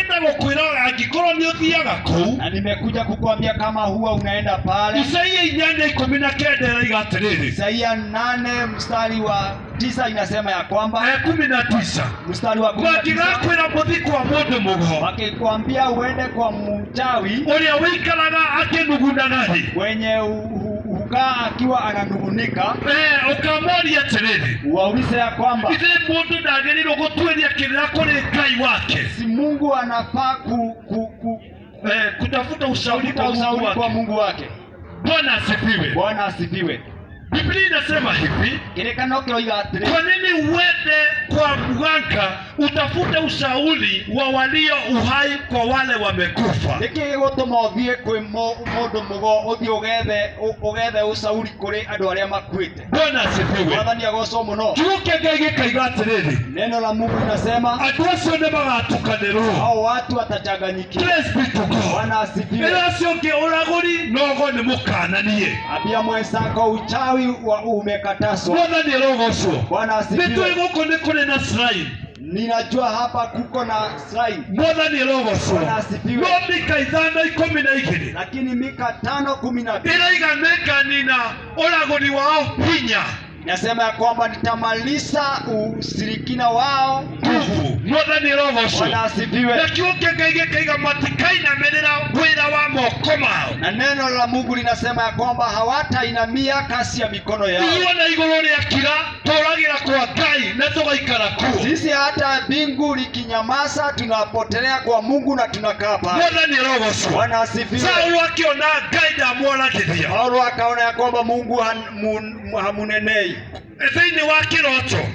Njũkĩte gũkwĩra angĩkorwo nĩ ũthiaga kũu, na nimekuja kukuambia kama huwa unaenda pale. Isaia 8:19 ĩroiga atĩrĩrĩ, Isaia 8 mstari wa 9 inasema ya kwamba 19 mstari wa 19 mangĩgakwĩra mũthi kwa mũndũ mũgo, wakikwambia uende kwa mchawi ũrĩa wĩikaraga akĩnugunaga thĩ, mwenye ukaa akiwa ananugunika, ũkamoria atĩrĩrĩ, waulize ya kwamba ithe mũndũ ndagĩrĩirwo gũtuĩria kĩrĩra kũrĩ Ngai wake, si Mungu anafaa kutafuta ushauri kwa Mungu wake. Bwana asifiwe. Bwana asifiwe. Biblia inasema hivi, kwa nini uende kwa mganga utafute ushauri wa walio uhai kwa wale wamekufa? Nikigutuma uthie kwi mundu mugo uthie ugethe ushauri kuri andu aria makuite. Bwana asifiwe. Mwathani agocwo muno. Kiuke Ngai gikaiga atiriri, neno la Mungu linasema andu acio ni magatukanirwo, hao watu watachanganyikiwa. Praise be to God. Bwana asifiwe. Ila acio ngi uraguri nogo ni mukananie, abia mwenzako uchawi wa umekataswa. Mwathani arogocwo. Bwana asifiwe. Nitwe guko ni kuri na shrine. Ninajua hapa kuko na shrine. Mwathani arogocwo. Bwana asifiwe. No Mika 5:12, lakini Mika 5:12 ĩroiga nĩnganina ũragũri wao hinya, nasema ya kwamba nitamaliza ushirikina wao nguvu. Mwathani arogocwo. Bwana asifiwe. Na kiuke Ngai gĩkaiga matikainamĩrĩra wĩra wa moko mao, na neno la Mungu linasema ya kwamba hawatainamia kazi ya mikono yao. Iwe na igũrũ rĩakira tũragĩra kwa Ngai na tũgaikara kuo. Sisi hata mbingu likinyamaza tunapotelea kwa Mungu na tunakaa pale. Mwathani arogocwo. Bwana asifiwe. Saũlũ akĩona Ngai ndamworagithia, Paulo akaona ya kwamba Mungu hamunenei thĩinĩ wa kĩroto,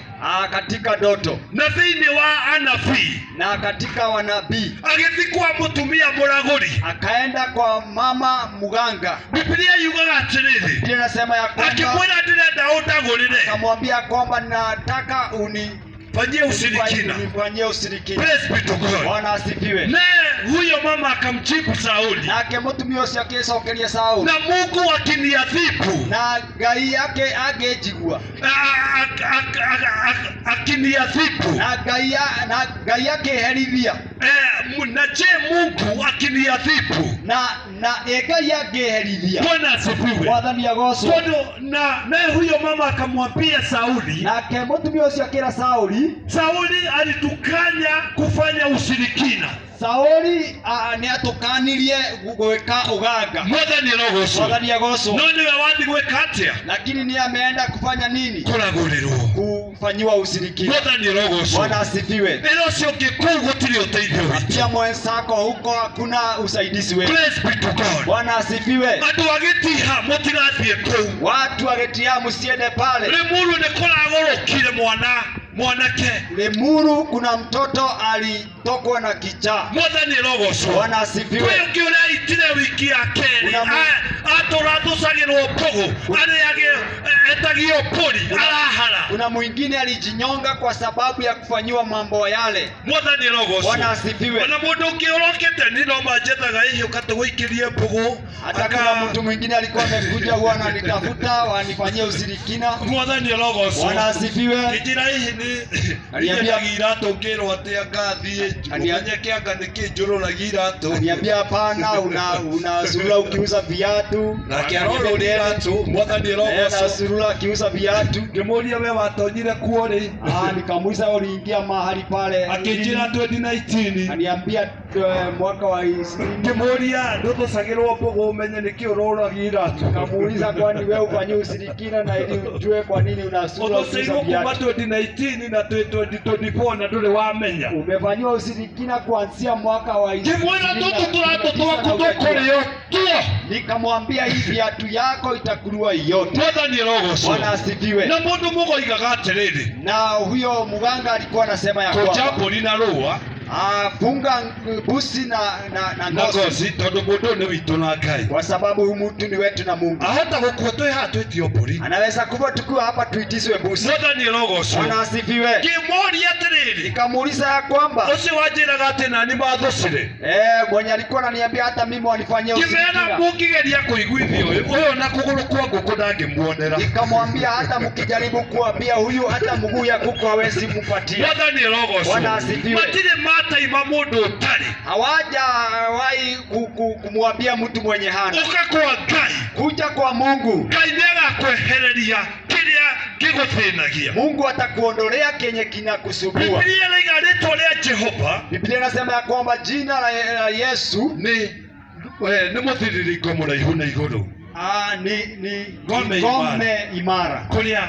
katika ndoto, na thĩinĩ wa anabii, na katika wanabii. agĩthiĩ kwa mũtumia mũragũri, akaenda kwa mama muganga. Biblia yugaga atĩrĩrĩ, Biblia inasema ya kwamba akimwĩra ndĩrenda ũndagũrĩre, akamwambia kwamba nataka fanyie ushirikina. Nifanyie ushirikina. Praise be to God. Bwana asifiwe. Na huyo mama akamjibu Sauli, na akemutumia ucio akicokeria Sauli, na Mungu akiniadhibu, na Ngai yake angejigua, akiniadhibu, na Ngai yake herithia, na je Mungu akiniadhibu, na Ngai yake herithia. Bwana asifiwe. Mwathani agocwo. Na huyo mama akamwambia Sauli, na akemutumia ucio akira Sauli, Sauli alitukanya kufanya ushirikina. Sauli ni atukanirie gweka uganga. Mwathani arogocwo. Mwathani agocwo. No niwe wathi gweka atia? Lakini ni ameenda kufanya nini? Kuragũrĩrwo, kufanyiwa ushirikina. Mwathani arogocwo. Bwana asifiwe. Ĩro ũcio ũngĩ kũu gũtirĩ ũteithio witũ. Pia mwenzako huko hakuna usaidizi wetu. Praise be to God. Bwana asifiwe. Andũ agĩtiha mũtigathiĩ kũu. Watu agĩtiha musiende pale. Limuru nĩkũragũrũkire mwanake. Limuru kuna mtoto alitokwa na kichaa. Mwathani arogocwo. Bwana asifiwe. Kwĩ ũngĩ ũraitire wiki ya kerĩ, atũrathũcagĩrwo mbũgũ, etagio mbũri, arahara. Kuna mwingine alijinyonga kwa sababu ya kufanyiwa mambo yale. Mwathani arogocwo. Bwana asifiwe. Na mũndũ ũngĩ ũrokĩte nĩ no manjetaga ihiũ katũgũikĩrie mbũgũ. Hata kama mtu mwingine alikuwa amekuja huwa ananitafuta wanifanyie ushirikina. Mwathani arogocwo. Bwana asifiwe. Njĩra ici nĩ iratũ ngĩrwo atĩa ngathiĩ ũmenye kĩanga nĩkĩ njũrũragia iratũ. Niambia hapana, unasurura ukiuza viatu. Na kĩaroro nĩ iratũ. Mwathani arogocwo. Unasurura akiuza viatu. Ngĩmũria we watonyire kuo rĩ? Nikamuuliza uliingia mahali pale. Akĩnjĩra 2019. Aniambia mwaka wa 20. Ngĩmũria ndũthũcagĩrwo mbũgũ ũmenye nĩkĩ ũrũragia iratũ. Nikamuuliza kwani wewe ufanye ushirikina na ili ujue kwa nini unasurura ukiuza viatu. Kuma 2019 na 2024 na ndũrĩ wamenya. Umefanywa ushirikina kuanzia mwaka wa 20. Ngĩmwĩra tũtũ tũratũ twaku tũkũrĩo tuo. Nikamwambia hii viatu yako itakuliwa yote. Mwathani arogocwo. Bwana asifiwe. Na mũndũ mũgo aigaga atĩrĩrĩ, na huyo muganga alikuwa anasema ya kwamba koja mbũri na rũa, funga busi na ngozi, tondũ mũndũ nĩ witũ na Ngai. kwa sababu huyu mtu ni wetu na Mungu. Ahota gũkua twĩ haha twĩtio mbũri, anaweza kuwa tukiwa hapa tuitishwe busi. Mwathani arogocwo. Bwana asifiwe. Ngĩmũria atĩrĩrĩ, nikamuuliza ya kwamba ũcio wanjĩraga atĩ nani mathũcire, mwenye alikuwa ananiambia hata mimi wanifanyia ushirikina. Ngĩmera mũngĩgeria kũiguithia ũyũ na kũgũrũ kwa ngũkũ ndangĩmuonera. Nikamwambia hata mkijaribu kuambia huyu hata mguu ya kuku hawezi kupatia. Mwathani arogocwo. Bwana asifiwe. Matirĩ mataima mũndũ ũtarĩ. hawajawahi kumwambia mtu mwenye hana. Uka kwa Ngai. Kuja kwa Mungu. Ngai nĩagakwehereria kĩrĩa gĩgũthĩnagia. Mungu atakuondolea kenye kinakusumbua. Biblia inaiga rĩtwa rĩa Jehova. Biblia inasema ya kwamba jina la Yesu ni mũthĩnjĩri-Ngai mũraihu na igũrũ. Ni ngome imara. Kuria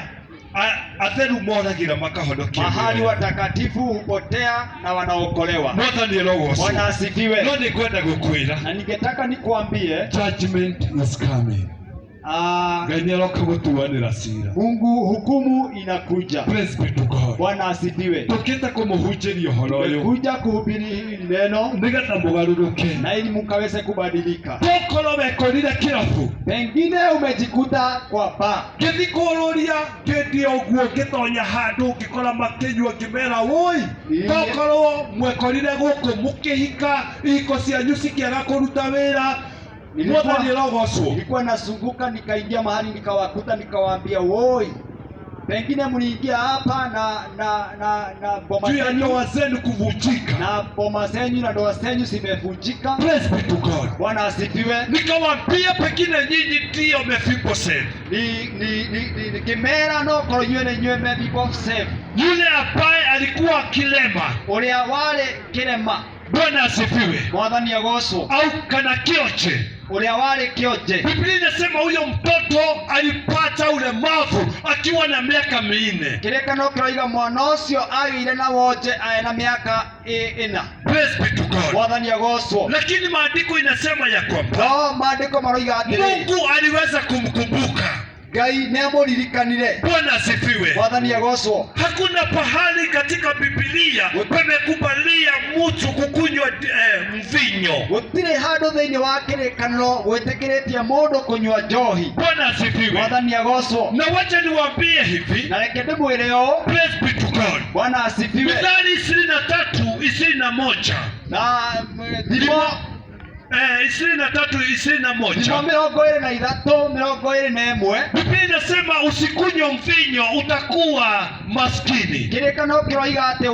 atheru moragira makahonokia. Mahali watakatifu hupotea na wanaokolewa. Mwathani arogocwo. Bwana asifiwe. No nikwenda gukwira. Na ningetaka nikuambie judgment is coming. Ngai nĩaroka gũtuanĩra cira. Mungu hukumu inakuja. Praise be to God. Bwana asifiwe. Tukita kumuhunjĩria ũhoro ũyũ. Kuja kuhubiri hili neno nĩgetha mũgarũrũke. Na ili mukaweze kubadilika. Tokorwo wekorire kĩrabu. Pengine umejikuta kwa ba. Gĩthi kũrũria kĩndia ũguo ngĩtonya handũ ngĩkora makĩnyua ngĩmera woi. Tokorwo mwekorire gũkũ mũkĩhika ihiko cianyu cikĩaga kũruta wĩra. Nilikuwa nasunguka nikaingia mahali nikawakuta nikawaambia woi, pengine mliingia hapa na boma zenu kuvunjika, na boma zenu na ndoa zenu zimevunjika. Praise be to God. Bwana asifiwe. Nikawaambia pengine nyinyi ndio Mephibosheth. Ni Kimera no koronywe nywe Mephibosheth. Yule ambaye alikuwa kilema. Ule wale kilema. Bwana asifiwe. Mwathani agocwo. Au kana kioche. Ule wale kioche. Biblia inasema huyo mtoto alipata ulemavu akiwa na miaka 4. Kirekano kiroiga mwana ucio agire na woje na miaka 4. Praise be to God. Mwathani agocwo. Lakini maandiko inasema ya kwamba maandiko maroiga atiri Mungu aliweza kumkumbuka. Ngai nĩamũririkanire. Bwana asifiwe. Mwathani agocwo. Hakuna pahali katika Biblia pamekubalia mtu kukunywa mvinyo. Gũtirĩ handũ thĩinĩ wa kĩrĩkanĩro gwĩtĩkĩrĩtie mũndũ kũnyua njohi. Bwana asifiwe. Mwathani agocwo. Na wacha niwaambie hivi. Na reke ndĩmwĩre ũũ. Praise be to God. Bwana asifiwe. Mithali 23:21. Na ndimo 23:21. Biblia inasema usikunywe mvinyo utakuwa maskini. Kirekano kiroiga ati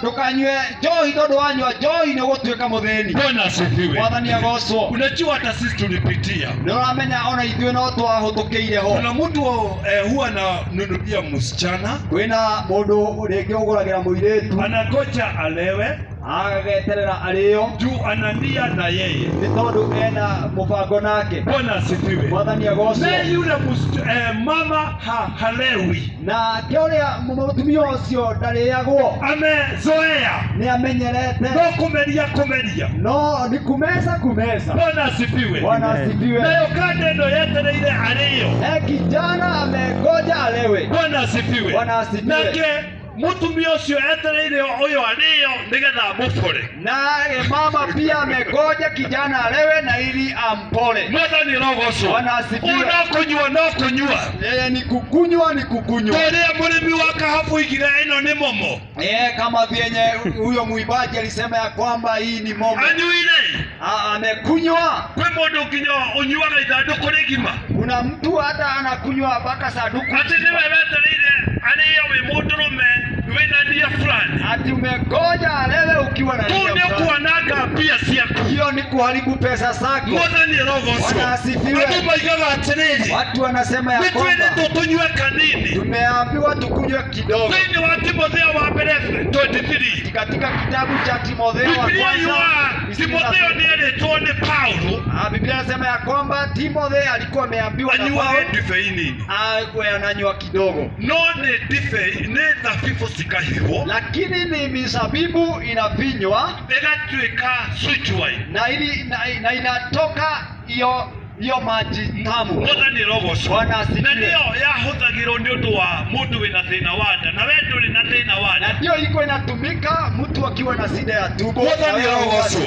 ndukanywe njohi tondu wanywa njohi ni gũtuĩka mũthĩni. Bwana asifiwe. Mwathani agocwo. Unajua hata sisi tulipitia. Nĩũramenya ona ithuĩ no twahũtũkĩire ho. Kuna mtu huwa ananunulia msichana. Kwĩna mũndũ rĩngĩ ũgũragĩra mũirĩtu. Anagoja alewe. Agageterera arĩo. Juu anania na yeye. Nĩ tondũ ena mũbango nake. Bwana asifiwe. Mwathani agocwo. Na yule mama halewi. Na kĩoria mũtumia ũcio ndarĩagwo. Amezoea. Nĩ amenyerete. No kumeria. No ni kumeza. Bwana asifiwe. Bwana asifiwe. Nayo kadendo yetereire arĩo. Kijana amegoja alewe. Bwana asifiwe. Bwana asifiwe. Nake mutumia ucio etereire uyo arĩo nigetha amũbore. Naye mama pia amegoja kijana alewe na ili ampole. Mwathani arogocwo. Bwana asifiwe. No kunyua. Ni kukunywa. Tũrĩa mũrĩmi wa kahabu igire ĩno nĩ momo. Kama vyenye huyo muibaji alisema ya kwamba hii ni momo. Anyuire. Amekunywa. Kwĩ mũndũ nginya ũnyuaga ithandũkũ rĩgima. Kuna mtu hata anakunywa mpaka sanduku. Ati niwe wetereire arĩo wĩ mũndũrũme wĩna ndia fulani. Ati umegoja alewe ukiwa na ndia fulani. Kuanaga pia siako. Hiyo ni kuharibu pesa zako. Mwathani arogocwo. Bwana asifiwe. Watu maigaga atiriri. Watu wanasema ya kwamba tunywe kanini. Tumeambiwa tukunywe kidogo. Thĩinĩ wa Timotheo wa mbere 23. Katika kitabu cha Timotheo wa kwanza. Timotheo ni aliyetoa ni Paulo. Biblia inasema ya kwamba Timotheo alikuwa ameambiwa na Paulo divai nini? Ananywa kidogo. No ni divai ni dhafifu sikahirwo. Lakini ni mizabibu inavinywa. Igatuĩka sweet wine. Na inatoka hiyo maji tamu. Mwathani arogocwo. Bwana asifiwe. Na ndio yahũthagĩrwo nĩ ũndũ wa mũndũ wĩna thĩna wa nda. Na wewe ndũrĩ na thĩna wa nda. Na ndio iko inatumika mtu akiwa na shida ya tumbo. Mwathani arogocwo.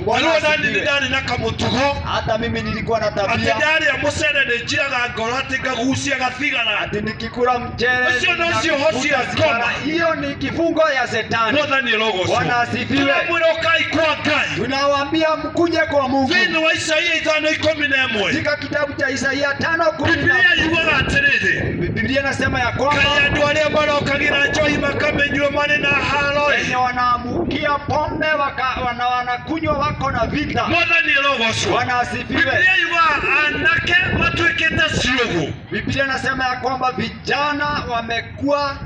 Bwana asifiwe. Ndani na kamũtugo. Hata mimi nilikuwa na tabia. Ati ndani ya mũcere nĩnjiaga ngoro ati ngagucia gathigara. Ati nikikula mchere. Ucio nocio hoci ya ngoma. Hiyo ni kifungo ya Shetani. Mwathani arogocwo. Bwana asifiwe. Tunamwĩra ũkai kwa Ngai. Tunawaambia mkuje kwa Mungu. Thĩinĩ wa Isaia 5:11. Katika kitabu cha Isaia 5:11. Biblia yugaga atiriri. Biblia inasema ya kwamba andũ arĩa marokagira njohi makamenywo marĩ na haro. Wenye wanaamukia pombe wanakunywa wako na vita. Mwathani arogocwo. Bwana asifiwe. Biblia yuga anake matuikite ciugo. Biblia inasema ya kwamba vijana wamekuwa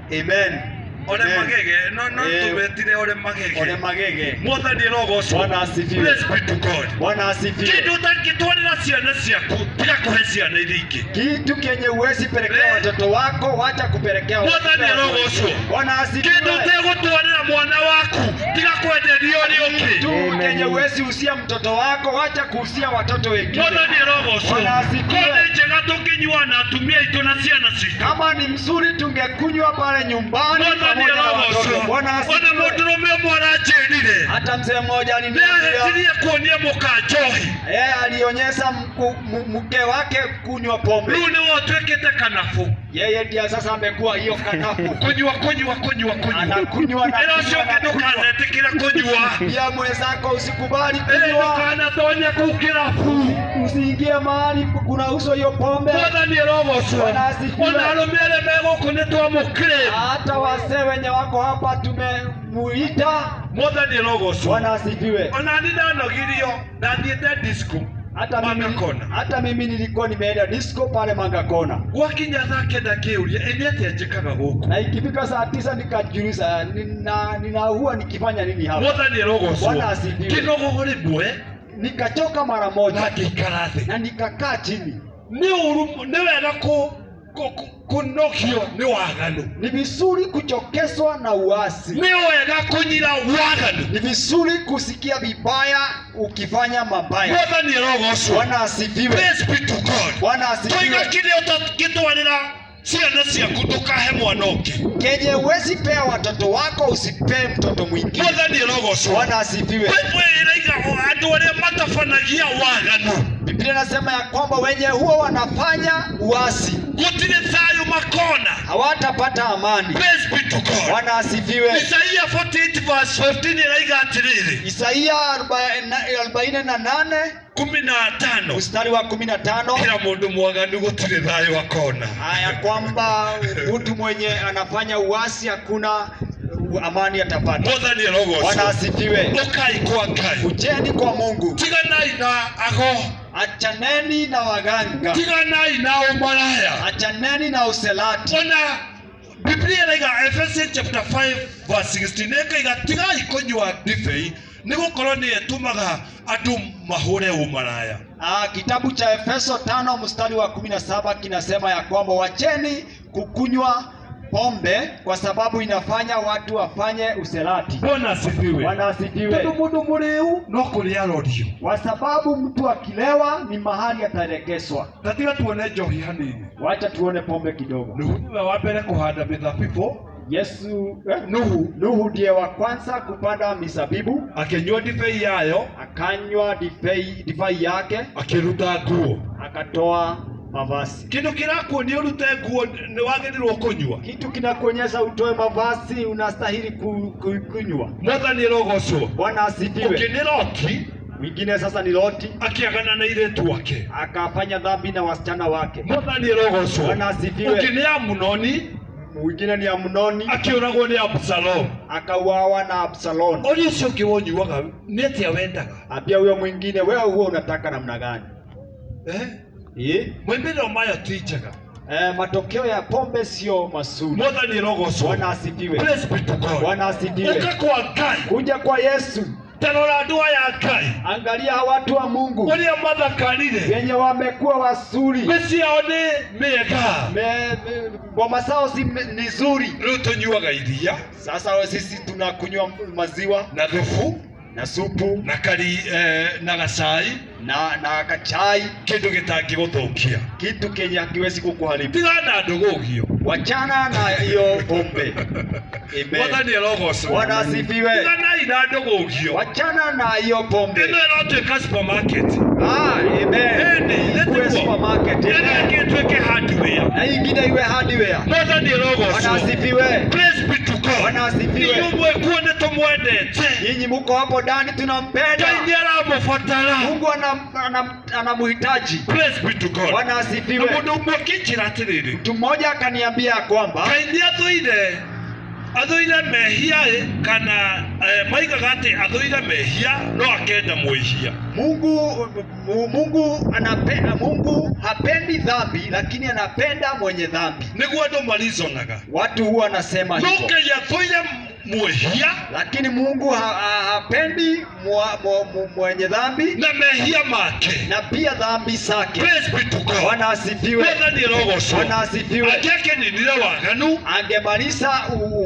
amen. Ole magege no tubetire ole magege. Ole magege. Mwathani arogocwo. Bwana asifiwe. Praise be to God. Bwana asifiwe. Kitu utakitwarira ciana ciaku tiga kuhe ciana iria ingĩ. Kitu kenye uwezi pelekea watoto wako wacha kupelekea watoto. Mwathani arogocwo. Bwana asifiwe. Kitu utegutwarira mwana waku tiga kwenderia uri ũngĩ. Kitu kenye uwezi usia mtoto wako wacha kuhusia watoto wengine. Mwathani arogocwo. Bwana asifiwe. Kone njega tukinyua na atumia itu na ciana citu. Kama ni mzuri tungekunywa pale nyumbani. Ona mũndũrũme ũmwe aranjĩrire hata mzee mmoja nĩahetirie kuonia mũka njohi. Yeye alionyesha mke wake kunywa pombe. Rĩu nĩwe ũtuĩkĩte kanabu. Yeye ndiye sasa amekuwa hiyo kanabu. Kunywa. Anakunywa na ũcoke ndũkanetĩkĩre kũnyua. Ya mwenzako usikubali kunywa. Ndũkanatonye kũu kĩrabu. Usiingie mahali kuna uso hiyo pombe. Mwathani arogocwo. Ona arũme arĩa me gũkũ nĩtwamũkĩrĩte. Hata wazee wenye wako hapa tumemuita. Mwathani arogocwo. Bwana asifiwe. Ona ni ndanogirio ndathiĩte disco. Hata mimi nilikuwa nimeenda disco pale Manga Kona. Gwakinya thaa kenda kiuria ĩnĩatĩa njĩkaga gũkũ. Na ikifika saa 9 nikajiuliza huwa nikifanya nini hapa. Mwathani arogocwo. Bwana asifiwe. Kĩnogogo rĩmwe nikachoka mara moja na ngĩikara thĩ na nikakaa chini. Nĩ wega kunokio ni waganu. Ni vizuri kuchokeswa na uasi. Ni wega kunyira waganu. Ni vizuri kusikia vibaya ukifanya mabaya. Mwathani arogocwo. Bwana asifiwe. Praise be to God. Bwana asifiwe. Toiga kile utakitwarira ciana ciaku ndukahe mwana ũngĩ. Kenye uwezi pea watoto wako usipee mtoto mwingine. Mwathani arogocwo. Bwana asifiwe. Wewe iraiga andũ arĩa matabanagia waganu. Biblia inasema ya kwamba wenye huwa wanafanya uasi gũtirĩ thayũ makona, hawatapata amani. Praise be to God. Bwana asifiwe. Isaia 48 verse 15 iraiga atĩrĩrĩ. Isaia 48 15 mstari wa 15. Kila mũndũ mwaganu gũtirĩ thayũ akona. Haya kwamba mtu mwenye anafanya uasi hakuna amani atapata. Mwathani arogocwo. Bwana asifiwe. Ũkai kwa Ngai. Ujeni kwa Mungu. Tiganai na ago. Achaneni na waganga. Tiganai na umaraya. Achaneni na uselati. Ona Biblia inaiga Ephesians chapter 5 verse 16 ikaiga tigai kunywa ndibei nĩgũkorwo nĩĩtũmaga andũ mahũre umaraya. Kitabu cha Efeso 5 mstari wa 17 kinasema ya kwamba wacheni kukunywa pombe kwa sababu inafanya watu wafanye uselati. Bwana asifiwe. Bwana asifiwe. Mundu muriu no kuria rodio. Kwa sababu mtu akilewa ni mahali atarekeswa. Tatiga tuone njohi hanini. Wacha tuone pombe kidogo. Nuhu wa mbere kuhanda mithabibũ. Yesu Nuhu ndiye wa kwanza kupanda mizabibu, akinywa divai yayo, akanywa divai yake, akiruta nguo, akatoa mavazi. Kitu kinakuonia urute nguo ni wagĩrĩirwo kũnyua. Kitu kinakuonyesha utoe mavazi unastahili kunywa. Mwathani arogocwo. Bwana asifiwe. Ukiniroti mwingine sasa ni Loti akiagana na airĩtu ake, akafanya dhambi na wasichana wake. Mwathani arogocwo. Bwana asifiwe. Ukini Amunoni mwingine ni Amunoni akiũragwo ni Absalom, akauawa na Absalom. Ũrĩa ũcio ũngĩ wonyuaga nĩ atĩa wendaga? Apia huyo mwingine, wewe huo unataka namna gani? Mwembero mayo ti njega. Matokeo ya pombe sio mazuri. Mwathani arogocwo. Bwana asifiwe. Praise be to God. Bwana asifiwe. Uka kwa Ngai. Kuja kwa Yesu. Tarora andũ aya Ngai. Angalia watu wa Mungu. Ũrĩa mathakarire. Wenye wamekuwa wazuri. Mĩciĩ yao nĩ mĩega. Ngoma zao ni nzuri. Rĩu tũnyuaga iria. Sasa sisi tunakunywa maziwa na thubu na supu na gacai na kachai, kindu gitangiguthukia, kitu kenye hakiwezi kukuharibu. Tigana ndugugio, wachana na hiyo pombe. Amen. Mwathani arogocwo. Bwana asifiwe. Tigana ina ndugugio, wachana na hiyo pombe. Ino ĩrotuĩka supermarket. Amen. Iwe supermarket. Ino ĩtuĩke hardware. Na ingine iwe hardware. Mwathani arogocwo. Bwana asifiwe. Praise be to God. Bwana asifiwe. Ni umwe kuone tumwendete. Nyinyi mko hapo ndani tunampenda. Ngai aramubatara. Mungu anamhitaji. Praise be to God. Bwana asifiwe. Mundu umwe kinjira atiriri. Mtu mmoja akaniambia kwamba Ngai nĩathũire athuire mehia kana maigaga ati athuire mehia no akenda mwihia. Mungu anapenda, Mungu hapendi dhambi lakini anapenda mwenye dhambi. Niguo andu marizonaga. Watu huwa wanasema hivyo. Ngai athuire mwihia lakini Mungu hapendi mwenye dhambi na mehia make na pia dhambi zake. Praise be to God. Bwana asifiwe. Bwana asifiwe. Akeke ni nile waganu angemaliza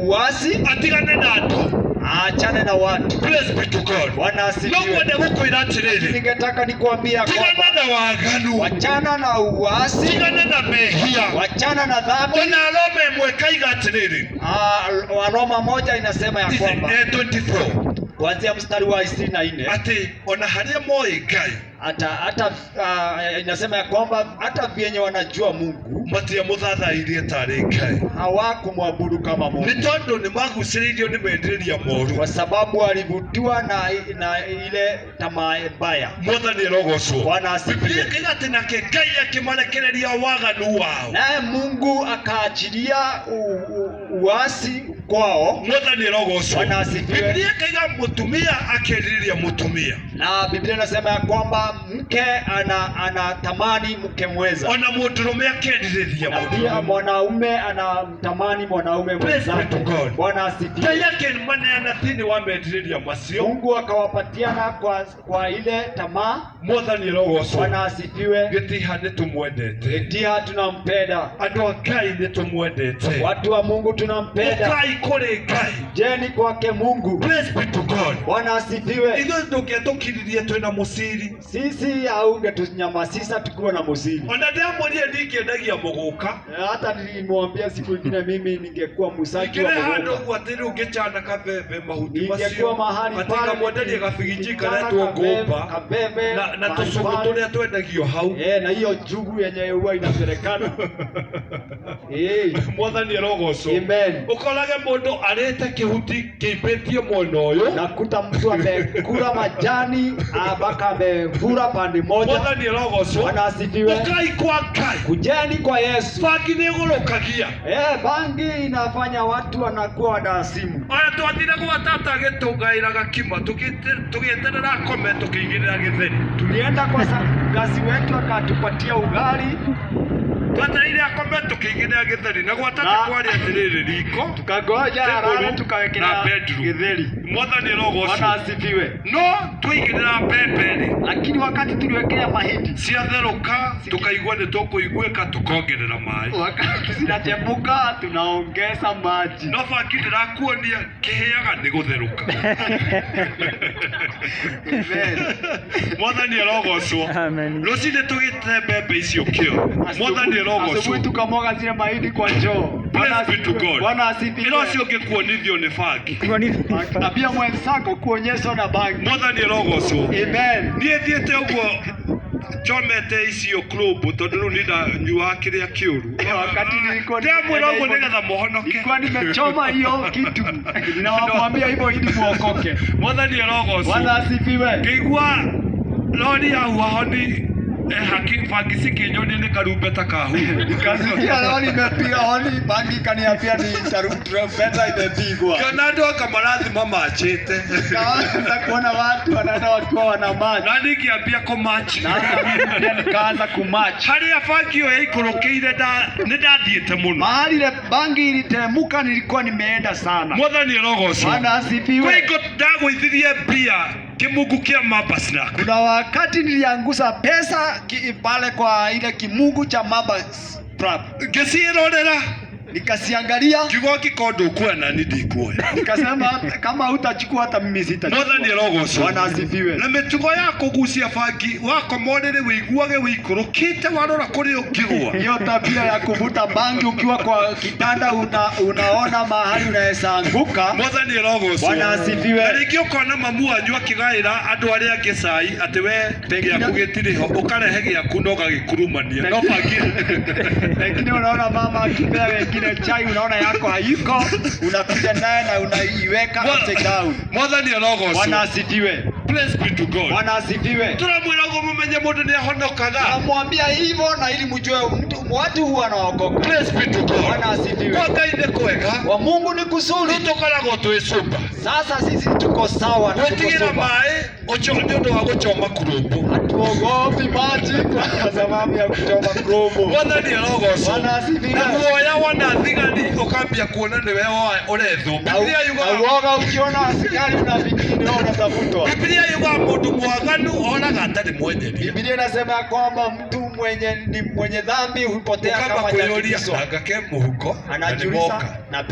uasi atigane na andu achane na watu. Praise be to God. Bwana asifiwe. No wende gukwira atiriri. Ningetaka nikuambia kwamba tigana na waganu, wachana na uasi, tigana na mehia, wachana na dhambi. Ona Roma mwekaiga atiriri. Roma 1 inasema ya kwamba 24 kuanzia mstari wa 24 ati ona haria moi Ngai hata inasema ya kwamba hata vyenye wanajua Mungu matia muthathairie tari Ngai hawakumwabudu kama Mungu. Ni tondu ni maguciririo ni mendereria moru, kwa sababu walivutiwa na ile tamaa mbaya. Mwathani arogocwo. Bwana asifiwe. Ati nake Ngai akimarekereria waganu wao, naye Mungu akaachilia uasi kwao. Mwathani arogocwo. Bwana asifiwe. Biblia kaiga mutumia akeriria mutumia, na Biblia inasema ya kwamba mke anatamani mke mweza, ona muturume akeriria pia mwanaume anamtamani mwanaume mwenzake. Bwana asifiwe. Yake mane anathini wamediria masio, Mungu akawapatiana kwa ile tamaa. Mwathani arogocwo. Bwana asifiwe. Gitiha nitumwendete, gitiha tunampenda, andu a Ngai nitumwendete, watu wa Mungu tunampenda. Ngai kuri Ngai, jeni kwake Mungu. Praise be to God. Bwana asifiwe. Ithuĩ ndũngĩtũkiririe twĩna mũciri, sisi haungetunyamasisa tukiwa na mũciri. Ona ndiamwĩrire ndingĩendagia mũgũka, hata nilimwambia siku nyingine mimi ningekuwa musaji wa mũgũka. Handũ ũguo atĩ rĩu ngĩchana kabebe mahuti macio, ningekuwa mahali pale ngamwenderia gabigiji karetwo ngũmba na tũcũgũ tũrĩa twendagio hau, na hiyo njugu yenye huwa inaperekana. Mwathani arogocwo. Amen. Ũkorage mũndũ arĩte kĩhuti kĩimbĩtie mwena ũyũ, nakuta mtu amekula majani mpaka amevura pande moja. Mwathani arogocwo. Bwana asifiwe. Ukai kwa Ngai, kujeni kwa Yesu. bangi nĩ ĩgũrũkagia. Bangi inafanya watu wanakuwa wadasimu. Oya twathire gwa tata agĩtũngaĩra gakima, tũgĩeterera akome tũkĩigĩrĩra gĩtheri. Tulienda kwa gazi wetu akatupatia ugali, twetereire akome tũkĩigĩrĩra gĩtheri, na gwa tata kwari atirĩrĩ riko, tukagoja arara tukawekera gĩtheri. Mwathani arogocwo. Bwana asifiwe. No twaigĩrĩra mbembe, lakini wakati tuliwekea mahindi ciatherũka tukaigua nĩ tũkũiguĩka tukongerera maĩ, wakati zinachemuka tunaongeza maji. no bangi ndĩrakuonia kĩhĩaga nĩ gũtherũka. Mwathani arogocwo. Rũcinĩ tũgĩte mbembe icio kĩo, Mwathani arogocwo. Asubuhi tukamwaga zile mahindi kwa njoo. Praise be to God. Bwana asifiwe. Ilo sio ũngĩkuonithio nĩ bangi, na pia mwenzako kuonyeshwa na bangi. Mwathani arogocwo. Amen. Niĩ thiĩte ũguo chomete icio club tondu riu nida nyua kiria kiuru, wakati nilikuwa ndamwira uguo nigetha muhonoke, nilikuwa nimechoma hiyo kitu, ninawamwambia hivyo ili muokoke. Mwathani arogocwo. Bwana asifiwe. Ngĩigua lori ya honi haki bangi kinyoni ni karumbeta kahu, nikasikia lori imepiga honi, bangi kaniambia ni tarumbeta imepigwa, kana ndo kamarathima machite, kaanza kuona watu wanaenda wakiwa wana match, na nikiambia ko match, na mimi pia nikaanza kumatch. Haria bangi yo yaikũrũkĩire nĩ ndathiĩte mũno, mahali ile bangi ilitemuka nilikuwa nimeenda sana. Mwathani arogocwo. Bwana asifiwe. Kwa ndagũithirie mbia kimungu kia Mamba Snack. Kuna wakati niliangusa pesa pale kwa ile kimungu cha Mamba Prap, ngĩciĩrorera nikasiangalia, kiugo gĩkondo kuona ni ndikuoya, nikasema kama hutachukua hata mimi sitachukua. Mwathani arogocwo. Bwana asifiwe. Na mĩtugo ya kũgucia bangi wakomorere wĩiguage wĩikũrũkĩte warora kũrĩa ũngĩgwa, hiyo tabia ya kuvuta bangi ukiwa kwa kitanda unaona mahali unaweza anguka. Mwathani arogocwo. Bwana asifiwe. Na rĩngĩ ũkona mamu wanyu akĩgaĩra andũ arĩa angĩ cai atĩ we gĩaku gĩtirĩ ho, ũkarehe gĩaku na ũgagĩkurumania, no bangi lakini unaona mama akipea wengine ile chai unaona yako haiko, unakuja naye na unaiweka upside down. Mwathani arogoco. Bwana asifiwe. Praise be to God. Bwana asifiwe. Turamwira ngo mumenye mundu ni ahonokaga. Namwambia hivyo na ili mjue watu huwa wanaokoka. Praise be to God. Bwana asifiwe. Kwa Ngai ni kwega. Wa Mungu ni kuzuri. Tutokoragwo twicumba. Sasa sisi tuko sawa na Wetigira mai ocho ndio wa guchoma kurumbu. Hatuogopi maji kwa sababu ya kuchoma kurumbu. Mwathani arogoco. Bwana asifiwe. Na guoya wana thigari ukambia kuona ni wewe uretho. Biblia yuga uoga ukiona askari unafikiri ndio unatafutwa. Biblia yuga mundu mwaganu oraga atari mwenye. Biblia inasema kwamba mtu mwenye dhambi hupotea kama jangwa. Agake muhuko anajiuliza na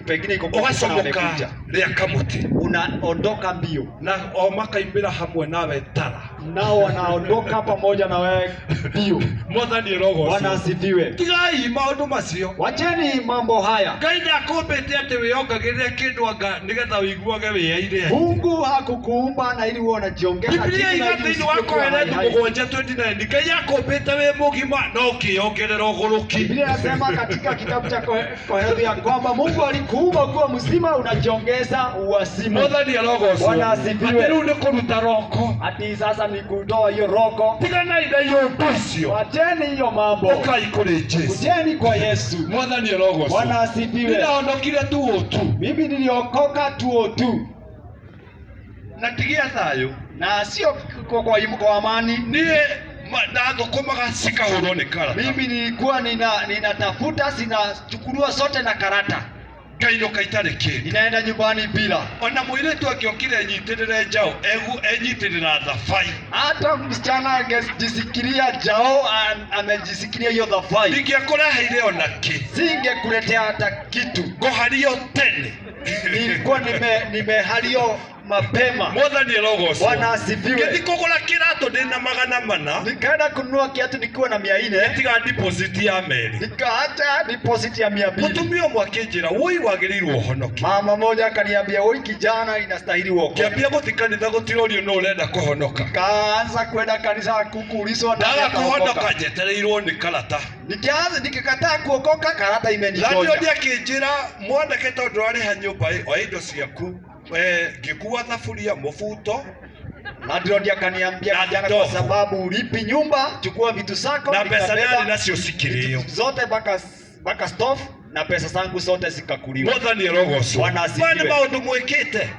pengine iko kwa ugacomoka ria kamuti unaondoka mbio na omakaimbira hamwe nawe tara nao wanaondoka pamoja na wewe mbio. Mwathani arogoco. Bwana asifiwe. Tigai maundu macio. Wacheni mambo haya. Ngai ndakumbite ati wiyongagirire kindu anga nigetha wiguage wiyaire. Mungu hakukuumba na ili uone jiongeza kitu. Biblia igathini wako Ezekiel 7:29 Ngai akumbite wi mugima no ukiongerera uguruki. Biblia inasema katika kitabu cha Koherethi ya kwamba Mungu alikuumba kuwa mzima unajiongeza uwasimu. Mwathani arogoco. Bwana asifiwe. Ati riu ni kuruta roko. Ati sasa ni kutoa hiyo roko. Tigana ida hiyo tusio. Wacheni hiyo mambo. Ukai kuri Yesu. Kujeni kwa Yesu. Mwathani arogoco. Bwana asifiwe. Ninaondokire tu. Mimi niliokoka tu. Na tigia thayo. Na sio kwa amani. Nie nathukumaga cikahurwo ni karata. Mimi nilikuwa ninatafuta zinachukuliwa zote na karata. Kainuka itari kindu. Ninaenda nyumbani bila. Ona muiretu akiokire nyitirire njao enyitirira thabai. Hata msichana angejisikiria njao amejisikiria hiyo thabai. Ndingekureheire ona ki. Singekuletea hata kitu. Ngohario tene. Nilikuwa nimehalio mapema. Mwathani arogoco. Bwana asifiwe. Ngithi kugura kirato ndina 400. Nikaenda kununua kiatu nikiwa na 400. Tiga deposit ya meri. Nikaacha deposit ya 200. Mutumia mwakinjira woi wagirirwo honoki. Mama moja akaniambia woi kijana inastahili uokoke. Kiambia guthi kanitha gutirorio no urenda kuhonoka. Kaanza kwenda kanisa kukuulizwa ndaga kuhonoka njetereirwo ni karata. Nikikataa kuokoka karata imenigonga. Ndio ndia kinjira mwanake tondu ariha nyumba o indo ciaku ngikuwa thaburia mubuto na ndio ndia kaniambia kijana kwa sababu ulipi nyumba chukua vitu zako na pesa nani nacio cikirio zote baka stove na pesa zangu zote zikakuliwa. Mwathani arogoco. Bwana asifiwe. Bwana maundu mwikite.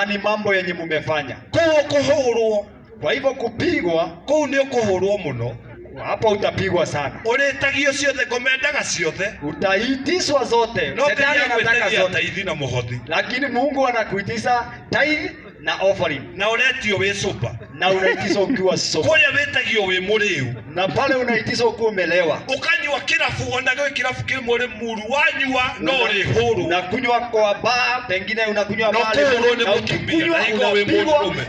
Ni mambo yenye mumefanya. Kuhurwo. Kwa hivyo kupigwa kuu ni ukuhurwo muno. Hapo utapigwa sana. Uritagio ciothe ngomendaga ciothe. Utaitiswa zote. Shetani anataka zote tithe na muhothi. Lakini Mungu anakuitisha tithe na offering. Na uretio wi super. Na unaitiswa ukiwa super. Kuria wetagio wi muriu. Na pale unaitiswa ukiwa umelewa. Ukanywa kirafu onage kirafu kimuri muru wanywa no ri huru. Na kunywa kwa bar pengine unakunywa pale. Na ukinywa na wi murume.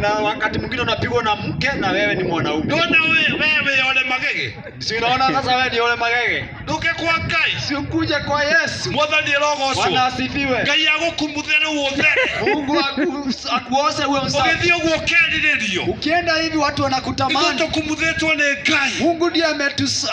Na wakati mwingine unapigwa na mke na wewe ni mwanaume. Ndona wewe ole magege. Si unaona sasa wewe ni ole magege. Nduke kwa Ngai. Si ukuje kwa Yesu. Mwathani arogoco. Bwana asifiwe. Ngai agukumuthera wothere. Mungu akuose uwe msafi. Ugithio guokeririo. Ukienda hivi watu wanakutamani. Ndio tukumuthetwo ni Ngai. Mungu ndiye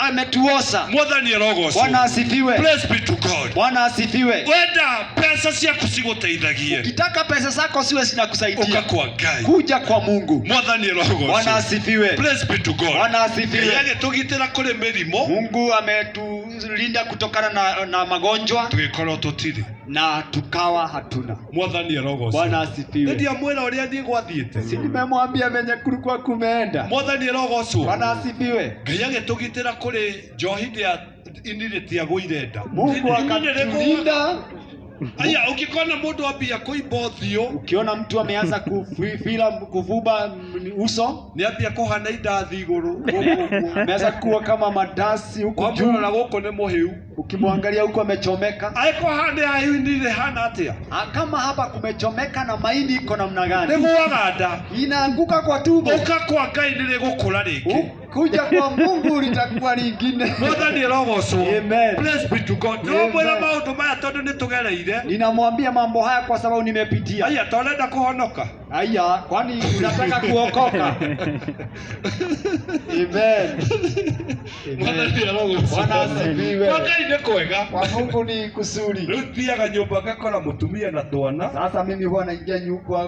ametuosa. Mwathani arogoco. Bwana asifiwe. Praise be to God. Bwana asifiwe. Wenda pesa ciaku ciguteithagie. Ukitaka pesa zako siwe zinakusaidia. Uka kwa Ngai. Kuja kwa Mungu. Mwathani arogoco. Bwana asifiwe. Praise be to God. Bwana asifiwe. Yeye tugitira kuri mirimo. Mungu ametulinda kutokana na magonjwa. Tugikorwo tutiri. Na tukawa hatuna. Mwathani arogoco. Bwana asifiwe. Ndio mwera uria ndi gwathiite. Si nimemwambia venye kulikuwa kumeenda. Mwathani arogoco. Bwana asifiwe. Ngai agitugitira kuri njohi ndia inirĩtie gwĩirenda. Mungu akatulinda. Aya, ukikona mundu ambia kuimba ũthiũ, ukiona mtu ameanza kuvuba uso, ni ambia kuhana indathi iguru, ameanza kuwa kama madasi huko juu na huko ni muhiu, ukimwangalia huko amechomeka. Aiko hande hayu ni hana atia. Kama hapa kumechomeka na mahindi iko namna gani? Niguaganda. Inaanguka kwa tumbo. Uka kwa Ngai ni gukura ringi. Kuja kwa Mungu litakuwa lingine. Mwathani arogoco. Amen. Praise be to God. Ndio maundu maya tondu ni tugereire. Ninamwambia mambo haya kwa sababu nimepitia. Aya, tolenda kuhonoka. Aya, kwani unataka kuokoka? Amen. Bwana asifiwe. Kwa Mungu ni kusudi. Sasa mimi huwa naingia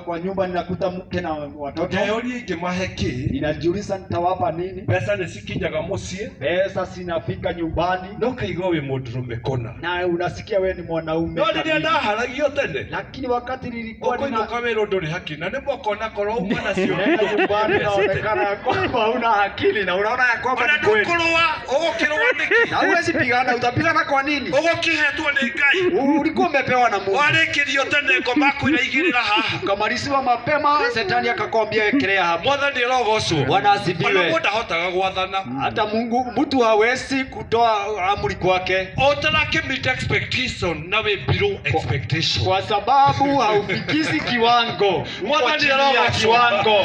kwa nyumba ninakuta mke na watoto. Ninajiuliza nitawapa nini? Pesa sinafika nyumbani. Na unasikia wewe ni mwanaume. Lakini wakati nilikuwa naonekana kwamba una akili na unaona ya kwamba ni kweli. Na huwezi pigana, utapigana kwa nini? Ulikuwa umepewa na Mungu. Ukamaliziwa mapema, Shetani akakwambia wekelea hapo. Bwana asifiwe. Hata Mungu mtu hawezi kutoa amri kwake. Kwa sababu haufikizi kiwango. Kiwango.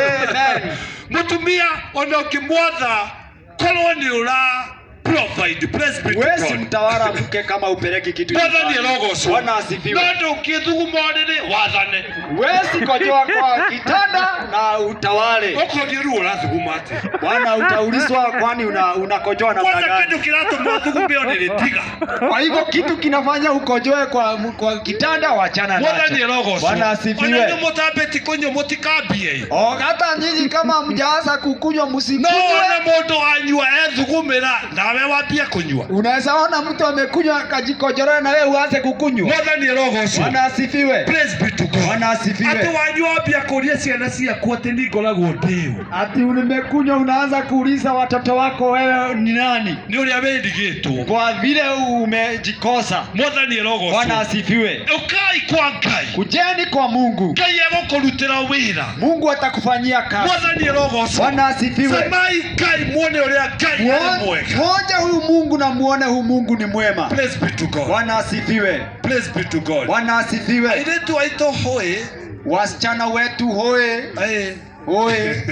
Amen. Mutumia ona ukimwatha korwo ni ura provide presbytery. Wewe mtawala mke kama upeleki kitu. Bwana asifiwe. Ndio ukithugumorere wathane. Wewe kojoa kwa kitanda na utawale. Uko ndiru urathugumate. Bwana utaulizwa kwani unakojoa na gani? Kitu kinatuma thugumio ni tiga. Kwa hivyo kitu kinafanya ukojoe kwa kitanda wachana nacho. Bwana asifiwe. Ona mutapeti kunyo mutikambie. Hata nyinyi kama mjaanza kukunywa msikunywe. No moto anywa ethugumira nawe wapia kunywa. Unaweza ona mtu amekunywa akajikojora na wewe uanze kukunywa. Bwana asifiwe. Praise be to God. Bwana asifiwe. Ati wanywa pia kuria ciana ciaku ati ningoragwo ndiu. Ati umekunywa unaanza kuuliza watoto wako wewe ni nani? Ni uria wendigitwo. Kwa vile umejikosa. Bwana asifiwe. Ukai kwa Ngai. Kujeni kwa Mungu. Ngai agokurutira wira. Mungu atakufanyia kazi. Bwana asifiwe. Semai Ngai muone uria Ngai ni mwega. Ngoja huyu Mungu na muone huyu Mungu ni mwema. Praise be to God. Bwana asifiwe. Praise be to God. Bwana asifiwe. Airetu aito hoe. Wasichana wetu hoe. Hoe.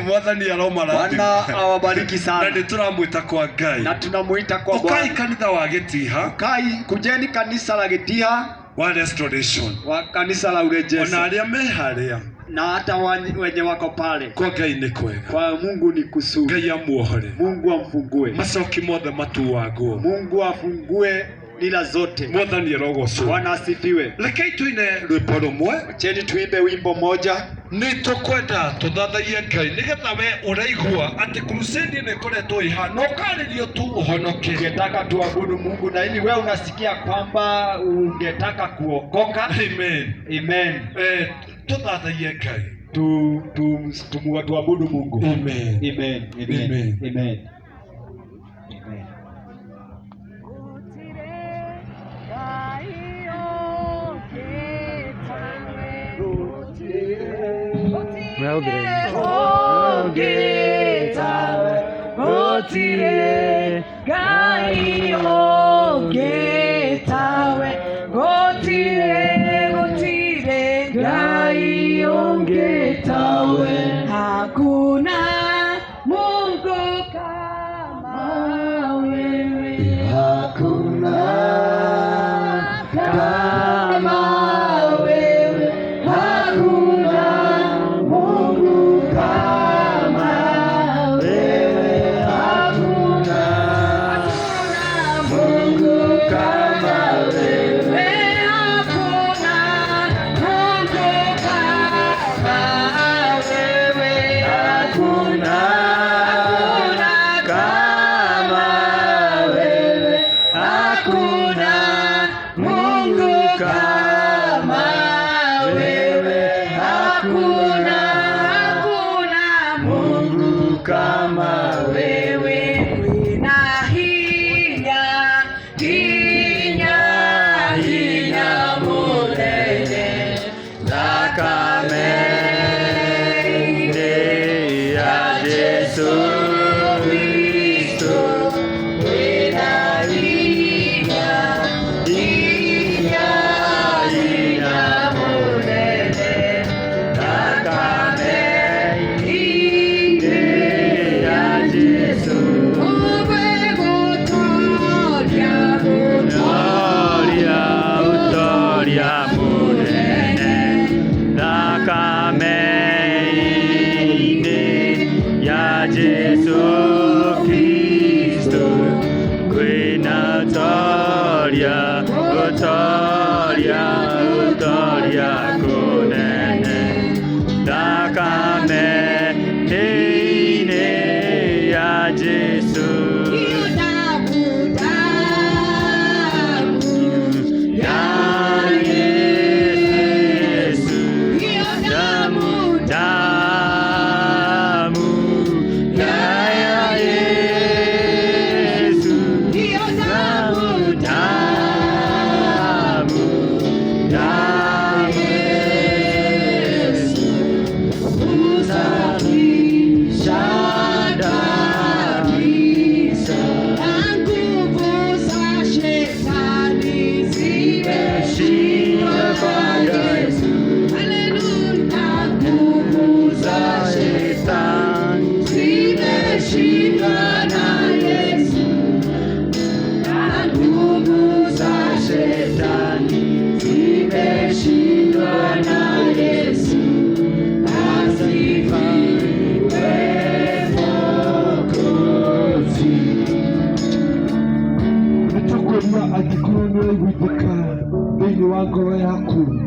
Mwathani aromara. Bwana awabariki sana. Na tunamuita kwa Ngai. Na tunamuita kwa Bwana. Ukai kanitha wa Gitiha. Kujeni kanisa la Gitiha. Wa restoration. Wa kanisa la urejesho. Ona aria meharia. Na hata wenye wako pale. Kwa Ngai ni kwega. Kwa Mungu ni kusudi. Ngai amuohore. Mungu amfungue. Macoki mothe matuagwo. Mungu afungue nila zote. Mwathani arogocwo. Bwana asifiwe. Rekei tuine rwimbo rumwe. Cheni tuimbe wimbo moja. Ni tukwenda tuthathaie Ngai nigetha we uraigua ati crusade ni koretwo ihana ukaririo tu uhonoke. Ungetaka tuabudu Mungu na ili wewe unasikia kwamba ungetaka kuokoka. Amen. Amen. Tuthathaie Ngai. Tuabudu Mungu. Amen. Amen. Amen. Amen. Hakuna Mungu kama wewe. Hakuna kama wewe. Hakuna Mungu kama wewe. Hakuna Mungu kama wewe. Hakuna Mungu kama wewe. Hakuna kama wewe. Hakuna Mungu kama wewe. Hakuna Mungu kama wewe. Wina hinya munene thakame ya Yesu Kristo. Wina hinya utoria kunene thakame ine ya Jesu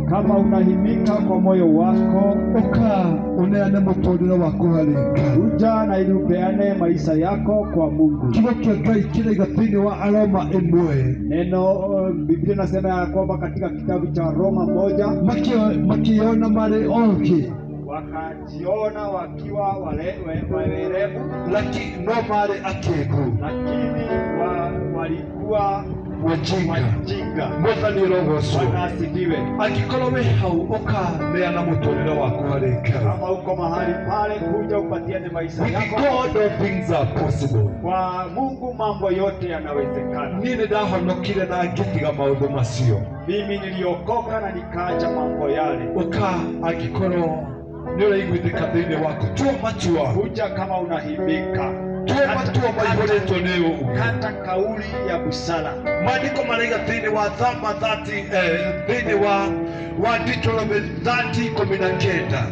kama unahimika kwa moyo wako, uneane muturire waku hari Ngai. Uja na ili upeane maisha yako kwa Mungu. Kiugo kia Ngai kiraiga thĩinĩ wa Aroma 1. Neno Biblia inasema ya kwamba katika kitabu cha Roma 1 makiona marĩ oogĩ wakajiona wakiwa werevu, lakini no marĩ akĩĩgu, lakini walikuwa wajinga. Mwathani ũrogocwo. Bwana asifiwe. Angĩkorwo wĩ hau ũkaneana mũtũrĩre waku harĩ Ngai. Kama uko mahali pale, kuja upatiane maisha With yako. God all things are possible. Kwa Mungu mambo yote yanawezekana. Niĩ nĩndahonokire na ngĩtiga maũndũ macio. Mimi niliokoka na nikaacha mambo yale. Angĩkorwo nĩ ũraiguithĩka thĩinĩ waku, tua matua. Kuja kama unahimika. Tua matua maihũrĩtwo nĩ ũũgĩ. Kata kauli ya busara. Maandĩko maraiga thĩinĩ wa Thama 30 thĩinĩ wa Deuteronomy 30:19.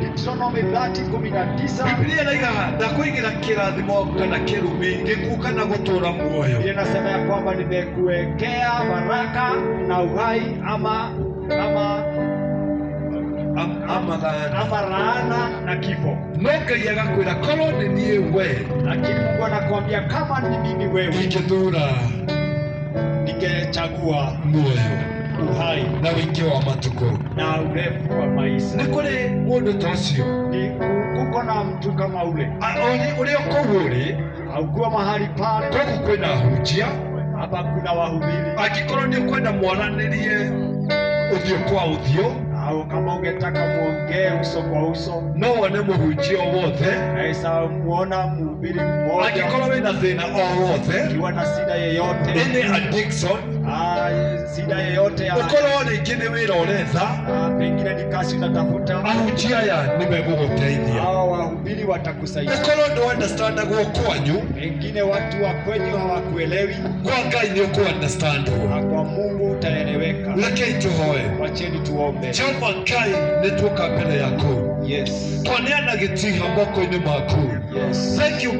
Deuteronomy 30:19. Biblia inaigaga ndakwĩgira kĩrathimo kana kĩrumi gĩkuũ na gũtũũra muoyo. Biblia inasema ya kwamba nimekuwekea baraka na uhai ama laana na kifo. No Ngai agakwĩra korwo nĩ niĩ we, lakini Mungu anakuambia kama ni mimi wewe, ingĩthũũra ningechagua muoyo, uhai na wĩingĩ wa matukũ na urefu wa maisha. Nĩ kũrĩ mũndũ ta ũcio, kuko na mtu kama ule ũrĩa kũu ũrĩ, haukuwa mahali pale, kũu kwĩna ahunjia, hapa kuna wahubiri. Angĩkorwo nĩ kwenda mwaranĩrie ũthiũ kwa ũthiũ, au kama ungetaka muongee uso kwa uso, no wone mũhunjia o wothe, naweza muona mhubiri mmoja. Angĩkorwo wĩna thĩna o wothe, ukiwa na shida yeyote, any addiction, shida yeyote ya ũkorwo rĩngĩ nĩ wĩra ũretha, pengine ni kazi unatafuta, ahunjia aya nĩmegũgũteithia. hao wahubiri watakusaidia. Ũkorwo ndũ-understandagwo kwanyu, pengine watu wa kwenyu hawakuelewi, kwa Ngai nĩ ũkũ-understandwo. na kwa Mungu utaeleweka. Rekei tũhoe. Wacheni tuombe. Jehova Ngai, nĩ tuoka mbere yaku, Yes. twaneana gĩtĩo moko-inĩ maku. Yes. Thank you.